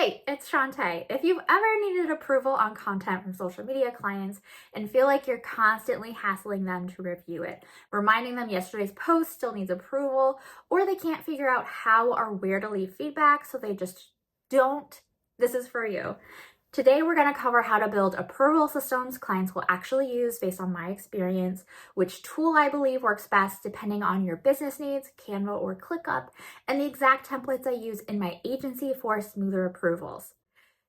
Hey, it's Shantae. If you've ever needed approval on content from social media clients and feel like you're constantly hassling them to review it, reminding them yesterday's post still needs approval, or they can't figure out how or where to leave feedback, so they just don't, this is for you. Today, we're going to cover how to build approval systems clients will actually use based on my experience, which tool I believe works best depending on your business needs, Canva or ClickUp, and the exact templates I use in my agency for smoother approvals.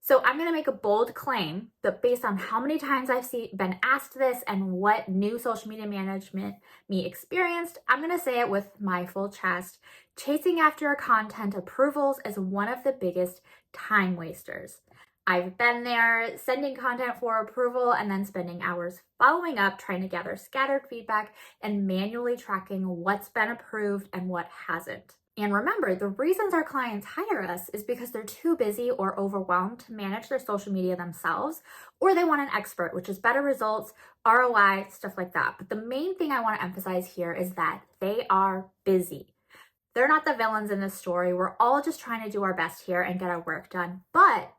So I'm going to make a bold claim that based on how many times I've been asked this and what new social media management me experienced, I'm going to say it with my full chest. Chasing after content approvals is one of the biggest time wasters. I've been there sending content for approval and then spending hours following up, trying to gather scattered feedback and manually tracking what's been approved and what hasn't. And remember, the reasons our clients hire us is because they're too busy or overwhelmed to manage their social media themselves, or they want an expert, which is better results, ROI, stuff like that. But the main thing I want to emphasize here is that they are busy. They're not the villains in this story. We're all just trying to do our best here and get our work done. But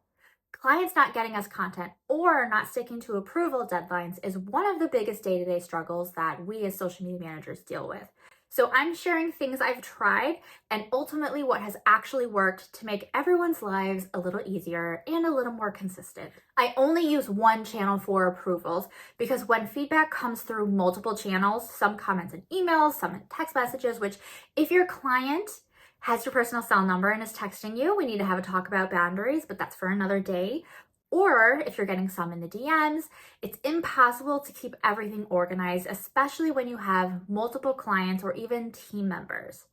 clients not getting us content or not sticking to approval deadlines is one of the biggest day-to-day struggles that we as social media managers deal with. So I'm sharing things I've tried and ultimately what has actually worked to make everyone's lives a little easier and a little more consistent. I only use one channel for approvals because when feedback comes through multiple channels, some comments in emails, some in text messages, which if your client has your personal cell number and is texting you, we need to have a talk about boundaries, but that's for another day. Or if you're getting some in the DMs, it's impossible to keep everything organized, especially when you have multiple clients or even team members.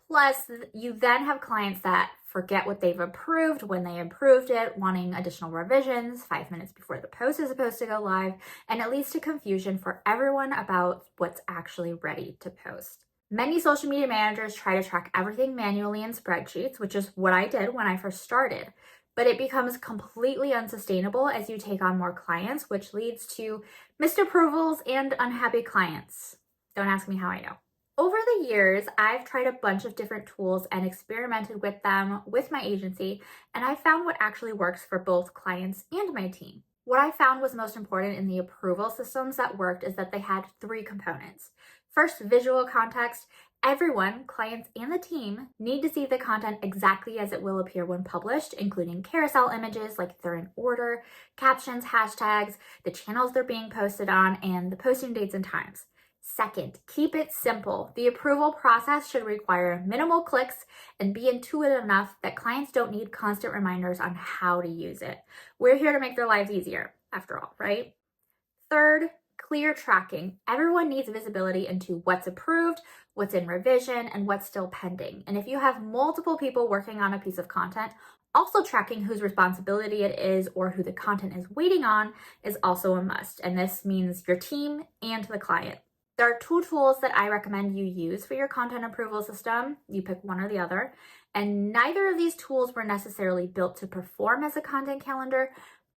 Plus, you then have clients that forget what they've approved when they approved it, wanting additional revisions 5 minutes before the post is supposed to go live, and it leads to confusion for everyone about what's actually ready to post. Many social media managers try to track everything manually in spreadsheets, which is what I did when I first started. But it becomes completely unsustainable as you take on more clients, which leads to missed approvals and unhappy clients. Don't ask me how I know. Over the years, I've tried a bunch of different tools and experimented with them with my agency, and I found what actually works for both clients and my team. What I found was most important in the approval systems that worked is that they had 3 components. First, visual context. Everyone, clients and the team, need to see the content exactly as it will appear when published, including carousel images like they're in order, captions, hashtags, the channels they're being posted on, and the posting dates and times. Second, keep it simple. The approval process should require minimal clicks and be intuitive enough that clients don't need constant reminders on how to use it. We're here to make their lives easier, after all, right? Third, clear tracking. Everyone needs visibility into what's approved, what's in revision, and what's still pending. And if you have multiple people working on a piece of content, also tracking whose responsibility it is or who the content is waiting on is also a must. And this means your team and the client. There are 2 tools that I recommend you use for your content approval system. You pick one or the other. And neither of these tools were necessarily built to perform as a content calendar,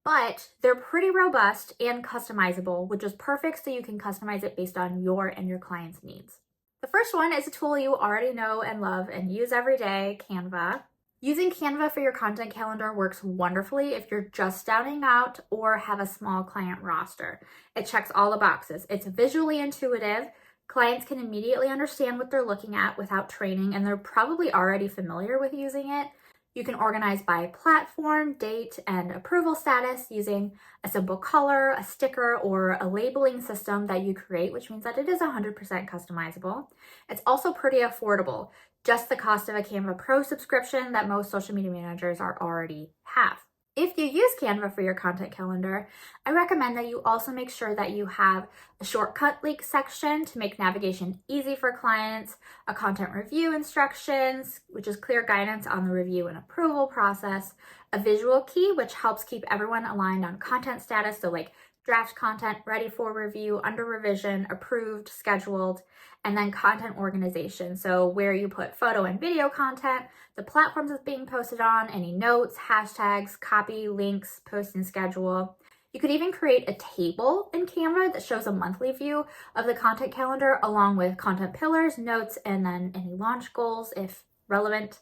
but they're pretty robust and customizable, which is perfect so you can customize it based on your and your client's needs. The first one is a tool you already know and love and use every day, Canva. Using Canva for your content calendar works wonderfully if you're just starting out or have a small client roster. It checks all the boxes. It's visually intuitive. Clients can immediately understand what they're looking at without training, and they're probably already familiar with using it. You can organize by platform, date, and approval status using a simple color, a sticker, or a labeling system that you create, which means that it is 100% customizable. It's also pretty affordable, just the cost of a Canva Pro subscription that most social media managers already have. If you use Canva for your content calendar, I recommend that you also make sure that you have a shortcut link section to make navigation easy for clients, a content review instructions, which is clear guidance on the review and approval process, a visual key, which helps keep everyone aligned on content status, so like draft content, ready for review, under revision, approved, scheduled, and then content organization. So where you put photo and video content, the platforms it's being posted on, any notes, hashtags, copy, links, posting schedule. You could even create a table in Canva that shows a monthly view of the content calendar along with content pillars, notes, and then any launch goals if relevant.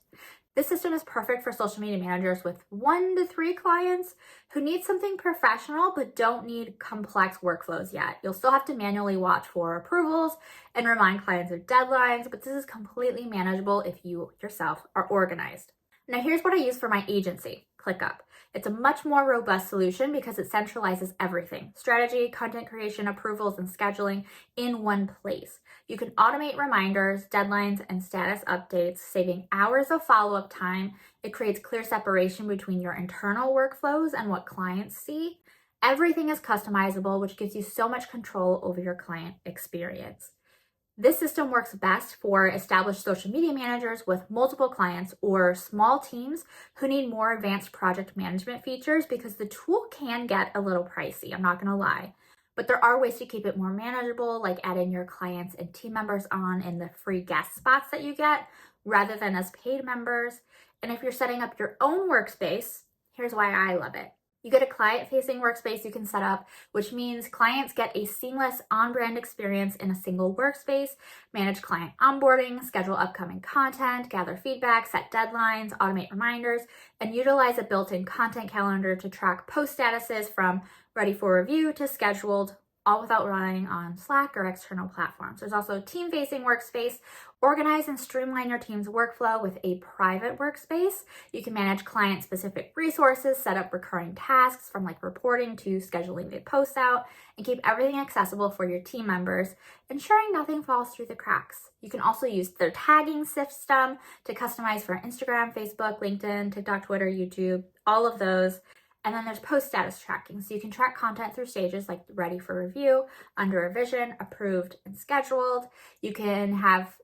This system is perfect for social media managers with 1 to 3 clients who need something professional but don't need complex workflows yet. You'll still have to manually watch for approvals and remind clients of deadlines, but this is completely manageable if you yourself are organized. Now here's what I use for my agency, ClickUp. It's a much more robust solution because it centralizes everything: strategy, content creation, approvals, and scheduling in one place. You can automate reminders, deadlines, and status updates, saving hours of follow-up time. It creates clear separation between your internal workflows and what clients see. Everything is customizable, which gives you so much control over your client experience. This system works best for established social media managers with multiple clients or small teams who need more advanced project management features, because the tool can get a little pricey, I'm not going to lie. But there are ways to keep it more manageable, like adding your clients and team members on in the free guest spots that you get rather than as paid members. And if you're setting up your own workspace, here's why I love it. You get a client-facing workspace you can set up, which means clients get a seamless on-brand experience in a single workspace, manage client onboarding, schedule upcoming content, gather feedback, set deadlines, automate reminders, and utilize a built-in content calendar to track post statuses from ready for review to scheduled, all without relying on Slack or external platforms. There's also a team-facing workspace. Organize and streamline your team's workflow with a private workspace. You can manage client-specific resources, set up recurring tasks from like reporting to scheduling the posts out, and keep everything accessible for your team members, ensuring nothing falls through the cracks. You can also use their tagging system to customize for Instagram, Facebook, LinkedIn, TikTok, Twitter, YouTube, all of those. And then there's post status tracking. So you can track content through stages like ready for review, under revision, approved, and scheduled. You can have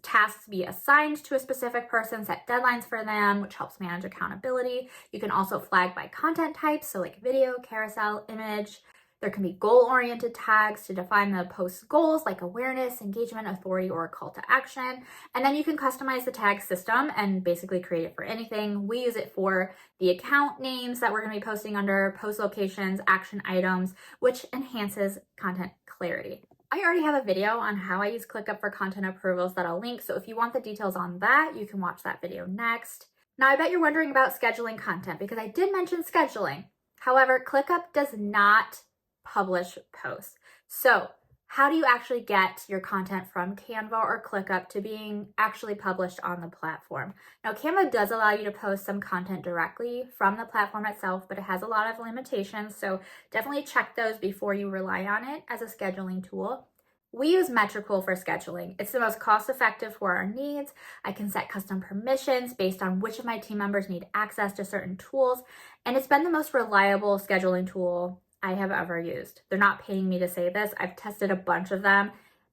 tasks be assigned to a specific person, set deadlines for them, which helps manage accountability. You can also flag by content types, so like video, carousel, image. There can be goal-oriented tags to define the post's goals, like awareness, engagement, authority, or a call to action. And then you can customize the tag system and basically create it for anything. We use it for the account names that we're going to be posting under, post locations, action items, which enhances content clarity. I already have a video on how I use ClickUp for content approvals that I'll link, so if you want the details on that, you can watch that video next. Now, I bet you're wondering about scheduling content, because I did mention scheduling. However, ClickUp does not publish posts. So how do you actually get your content from Canva or ClickUp to being actually published on the platform? Now, Canva does allow you to post some content directly from the platform itself, but it has a lot of limitations. So definitely check those before you rely on it as a scheduling tool. We use Metricool for scheduling. It's the most cost-effective for our needs. I can set custom permissions based on which of my team members need access to certain tools, and it's been the most reliable scheduling tool I have ever used. They're not paying me to say this. I've tested a bunch of them.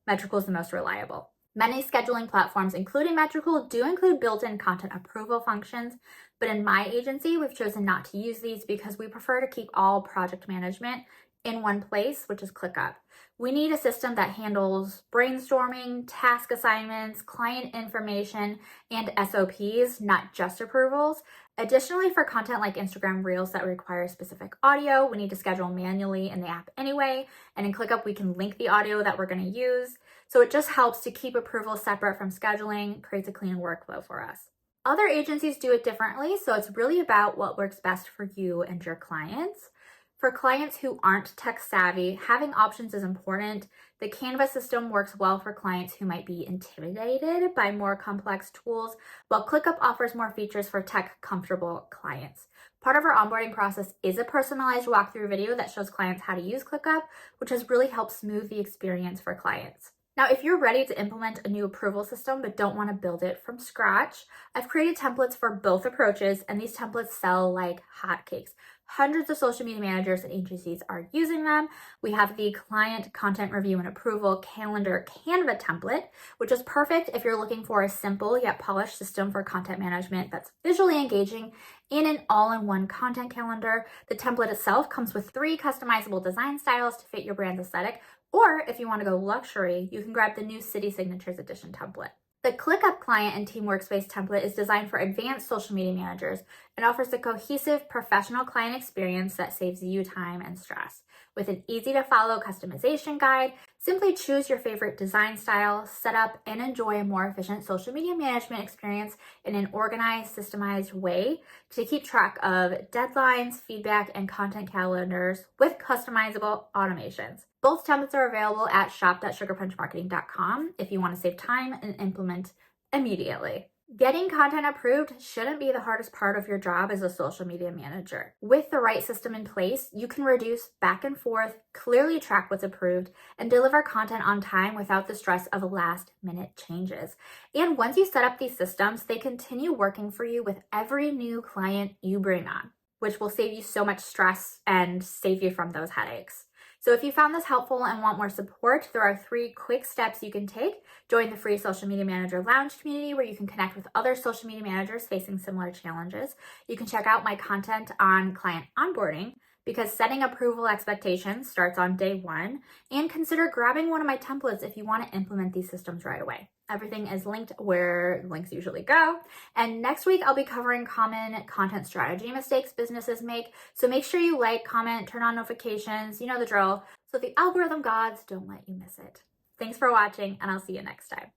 Metricool is the most reliable. Many scheduling platforms, including Metricool, do include built-in content approval functions, but in my agency, we've chosen not to use these because we prefer to keep all project management in one place, which is ClickUp. We need a system that handles brainstorming, task assignments, client information, and SOPs, not just approvals. Additionally, for content like Instagram Reels that require specific audio, we need to schedule manually in the app anyway. And in ClickUp, we can link the audio that we're going to use. So it just helps to keep approvals separate from scheduling, creates a clean workflow for us. Other agencies do it differently, so it's really about what works best for you and your clients. For clients who aren't tech savvy, having options is important. The Canva system works well for clients who might be intimidated by more complex tools, while ClickUp offers more features for tech comfortable clients. Part of our onboarding process is a personalized walkthrough video that shows clients how to use ClickUp, which has really helped smooth the experience for clients. Now, if you're ready to implement a new approval system but don't want to build it from scratch, I've created templates for both approaches, and these templates sell like hotcakes. Hundreds of social media managers and agencies are using them. We have the client content review and approval calendar Canva template, which is perfect if you're looking for a simple yet polished system for content management that's visually engaging in an all-in-one content calendar. The template itself comes with 3 customizable design styles to fit your brand's aesthetic, or if you want to go luxury, you can grab the new City Signatures Edition template. The ClickUp client and team workspace template is designed for advanced social media managers and offers a cohesive professional client experience that saves you time and stress. With an easy to follow customization guide, simply choose your favorite design style, set up, and enjoy a more efficient social media management experience in an organized, systemized way to keep track of deadlines, feedback, and content calendars with customizable automations. Both templates are available at shop.sugarpunchmarketing.com if you want to save time and implement immediately. Getting content approved shouldn't be the hardest part of your job as a social media manager. With the right system in place, you can reduce back and forth, clearly track what's approved, and deliver content on time without the stress of last-minute changes. And once you set up these systems, they continue working for you with every new client you bring on, which will save you so much stress and save you from those headaches. So if you found this helpful and want more support, there are 3 quick steps you can take. Join the free Social Media Manager Lounge community where you can connect with other social media managers facing similar challenges. You can check out my content on client onboarding because setting approval expectations starts on day 1, and consider grabbing one of my templates if you want to implement these systems right away. Everything is linked where links usually go. And next week, I'll be covering common content strategy mistakes businesses make. So make sure you like, comment, turn on notifications, you know the drill, so the algorithm gods don't let you miss it. Thanks for watching, and I'll see you next time.